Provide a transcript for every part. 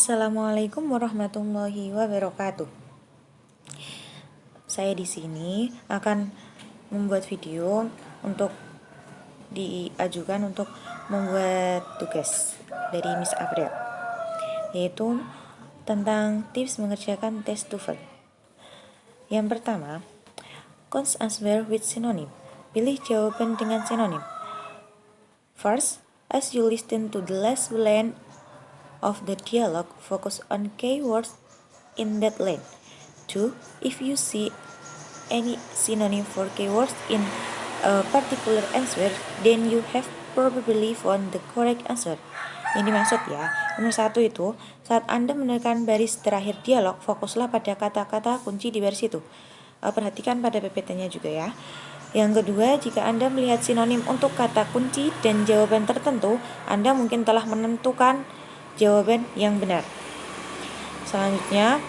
Assalamualaikum warahmatullahi wabarakatuh. Saya di sini akan membuat video untuk diajukan untuk membuat tugas dari Miss April, yaitu tentang tips mengerjakan tes TOEFL. Yang pertama, cons answer with synonym. Pilih jawaban dengan sinonim. First, as you listen to the last line of the dialogue, focus on keywords in that line. 2. If you see any synonym for keywords in a particular answer, then you have probably found the correct answer. Yang dimaksud ya, nomor 1 itu, saat Anda menekan baris terakhir dialog, fokuslah pada kata-kata kunci di baris itu. Perhatikan pada PPT-nya juga ya. Yang kedua, jika Anda melihat sinonim untuk kata kunci dan jawaban tertentu, Anda mungkin telah menentukan jawaban yang benar. Selanjutnya,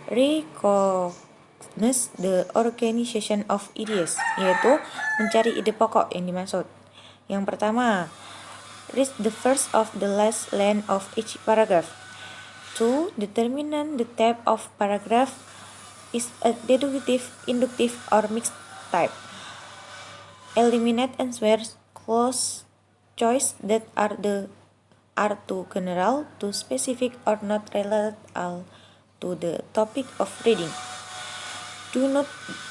recognize the organization of ideas, yaitu mencari ide pokok yang dimaksud. Yang pertama, read the first of the last line of each paragraph. 2. Determine the type of paragraph is a deductive, inductive, or mixed type. Eliminate answers close choice that are too general, too specific, or not related to the topic of reading. Do not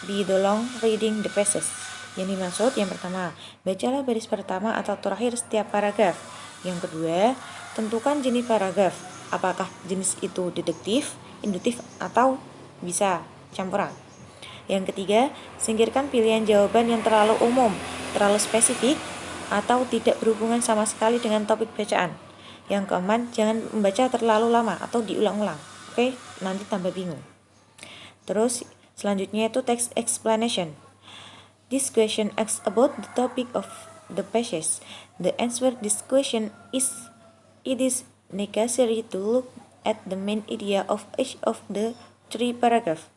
be the long reading the passages. Yang dimaksud yang pertama, bacalah baris pertama atau terakhir setiap paragraf. Yang kedua, tentukan jenis paragraf. Apakah jenis itu deduktif, induktif, atau bisa campuran. Yang ketiga, singkirkan pilihan jawaban yang terlalu umum, terlalu spesifik, atau tidak berhubungan sama sekali dengan topik bacaan. Yang keempat, jangan membaca terlalu lama atau diulang-ulang. Oke, nanti tambah bingung. Terus selanjutnya itu text explanation. This question asks about the topic of the passage. The answer this question is it is necessary to look at the main idea of each of the 3 paragraph.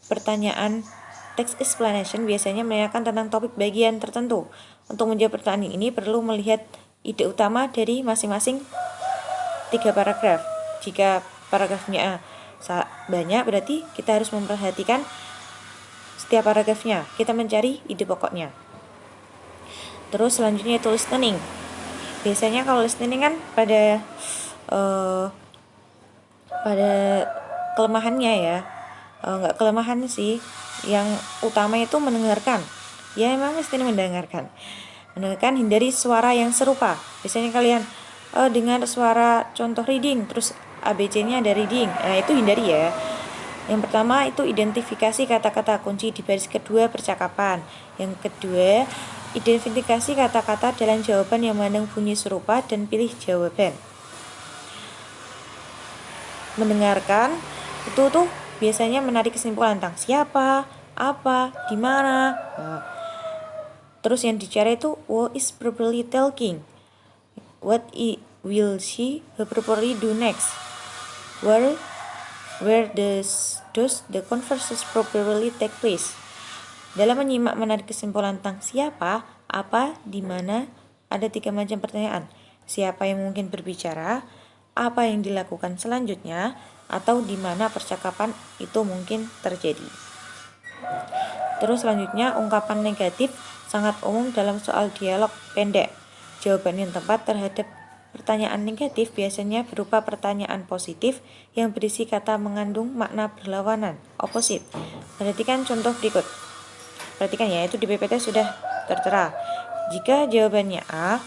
Pertanyaan text explanation biasanya menanyakan tentang topik bagian tertentu. Untuk menjawab pertanyaan ini perlu melihat ide utama dari masing-masing 3 paragraf. Jika paragrafnya banyak, berarti kita harus memperhatikan setiap paragrafnya. Kita mencari ide pokoknya. Terus selanjutnya itu listening. Biasanya kalau listening kan pada kelemahannya ya, nggak kelemahan sih. Yang utama itu mendengarkan. Ya memang mesti mendengarkan. Hindari suara yang serupa. Biasanya kalian dengar suara contoh reading, terus ABC-nya ada reading. Nah, itu hindari ya. Yang pertama itu identifikasi kata-kata kunci di baris kedua percakapan. Yang kedua, identifikasi kata-kata dalam jawaban yang mengandung bunyi serupa dan pilih jawaban. Mendengarkan itu tuh biasanya menarik kesimpulan tentang siapa, apa, di mana. Terus yang dicari itu what is properly talking, what will she properly do next, where does the conversation properly take place. Dalam menyimak menarik kesimpulan tentang siapa, apa, di mana, ada 3 macam pertanyaan. Siapa yang mungkin berbicara, apa yang dilakukan selanjutnya, atau di mana percakapan itu mungkin terjadi. Terus selanjutnya ungkapan negatif sangat umum dalam soal dialog pendek. Jawaban yang tepat terhadap pertanyaan negatif biasanya berupa pertanyaan positif yang berisi kata mengandung makna berlawanan, opposite. Perhatikan contoh berikut. Perhatikan ya, itu di PPT sudah tertera. Jika jawabannya A,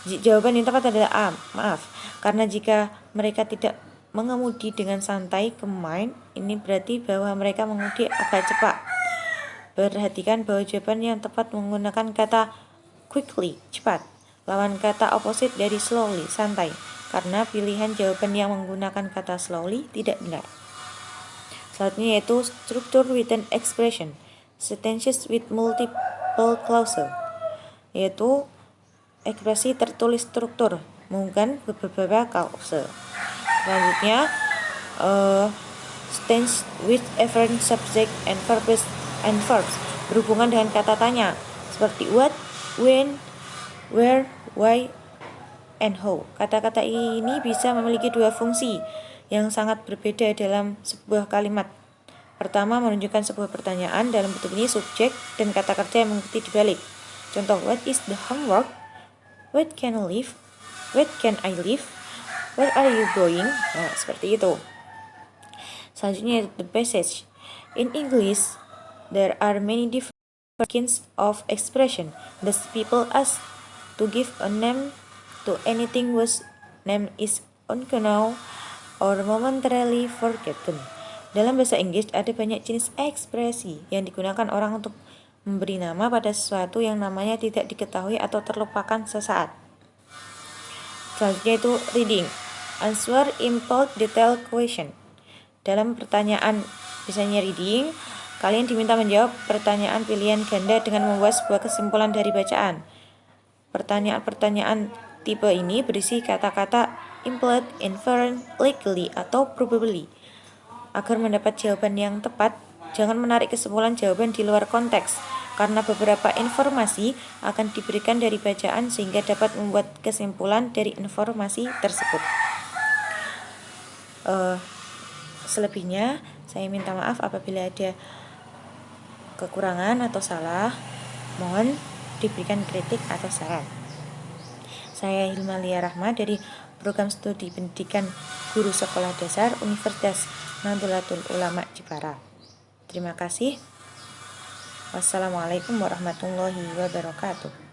jawaban yang tepat adalah A. Maaf, karena jika mereka tidak mengemudi dengan santai ke main, ini berarti bahwa mereka mengemudi agak cepat. Perhatikan bahwa jawaban yang tepat menggunakan kata quickly, cepat. Lawan kata opposite dari slowly, santai. Karena pilihan jawaban yang menggunakan kata slowly tidak benar. Selanjutnya yaitu structure written expression, sentences with multiple clauses, yaitu ekspresi tertulis struktur menggunakan beberapa klause. Selanjutnya tense with different subject and verbs berhubungan dengan kata tanya seperti what, when, where, why, and how. Kata-kata ini bisa memiliki dua fungsi yang sangat berbeda dalam sebuah kalimat. Pertama, menunjukkan sebuah pertanyaan, dalam bentuk ini subjek dan kata kerja yang mengikuti dibalik. Contoh, what is the homework? Where can I live? Where can I live? Where are you going? Nah, seperti itu. Selanjutnya, the passage. In English, there are many different kinds of expression. Thus, people ask to give a name to anything whose name is unknown or momentarily forgotten. Dalam bahasa Inggris ada banyak jenis ekspresi yang digunakan orang untuk memberi nama pada sesuatu yang namanya tidak diketahui atau terlupakan sesaat. Selanjutnya itu reading. Answer impulse detail question. Dalam pertanyaan misalnya reading, kalian diminta menjawab pertanyaan pilihan ganda dengan membuat sebuah kesimpulan dari bacaan. Pertanyaan-pertanyaan tipe ini berisi kata-kata implied, inferent, likely, atau probably. Agar mendapat jawaban yang tepat, jangan menarik kesimpulan jawaban di luar konteks, karena beberapa informasi akan diberikan dari bacaan sehingga dapat membuat kesimpulan dari informasi tersebut. Selebihnya, saya minta maaf apabila ada kekurangan atau salah. Mohon diberikan kritik atau saran. Saya Hilma Lia Rahma dari Program Studi Pendidikan Guru Sekolah Dasar Universitas Nahdlatul Ulama Jepara. Terima kasih. Wassalamualaikum warahmatullahi wabarakatuh.